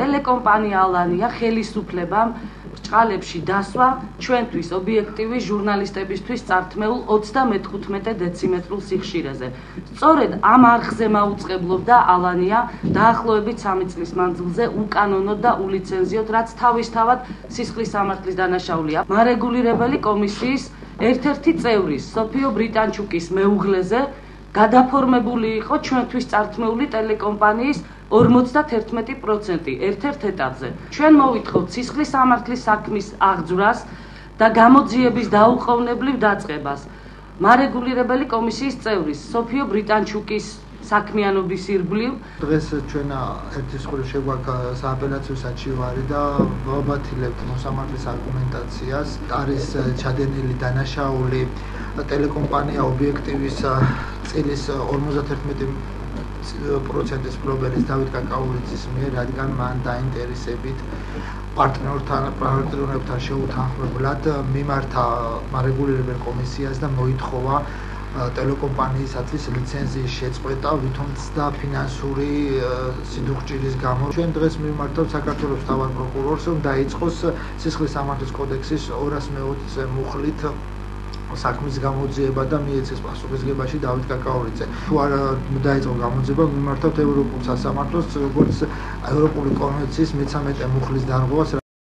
ტელეკომპანია ალანია ხელისუფლებამ ბრჭყალებში დასვა ჩვენთვის ობიექტივის ჟურნალისტებისთვის წართმეულ 35 დეციმეტრულ სიხშირეზე. სწორედ ამ არხზე მაუწყებლობდა ალანია დაახლოებით 3 წლის მანძილზე უკანონოდ და ულიცენზიოდ, რაც თავისთავად სისხლის სამართლის დანაშაულია. მარეგულირებელი კომისიის ერთ-ერთი წევრის სოფიო ბრიტანჩუკის მეუღლეზე გადაფორმებული იყო ჩვენთვის წართმეული ტელეკომპანიის 51% ერთ-ერთ ეტაპზე. ჩვენ მოვითხოვთ სისხლის სამართლის საქმის აღძვრას და გამოძიების დაუყოვნებლივ დაწყებას. მარეგულირებელი კომისიის წევრის სოფიო ბრიტანჩუკის საქმიანობის ირგვლივ დღეს ჩვენ ერთი სხული შეგვაქვს სააპელაციო საჩივარი და ვაბათილებთ მოსამართლის არგუმენტაციას. არის ჩადენილი დანაშაული ტელეკომპანია ობიექტივის წილის 51%-ის მფლობელის დავით კაკაურიძის მიერ, რადგან მან დაინტერესებით პარტნიორებთან შეუთანხმებლად მიმართა მარეგულირებელ კომისიას და მოითხოვა ტელეკომპანიისათვის ლიცენზიის შეწყვეტა, ვითომაც და ფინანსური სიდუხჭირის გამო. ჩვენ დღეს მიმართავთ საქართველოს მთავარ პროკურორს, რომ დაიწყოს სისხლის სამართლის კოდექსის 220-ზე მუხლით საქმის გამოძიება და მიეცეს პასუხისგებაში დავით კაკაურიძე. თუ არ დაიწყო გამოძიება, მიმართავთ ევროპულ სასამართლოს, როგორც ევროპული კონვენციის 13 მუხლის დარღვევას.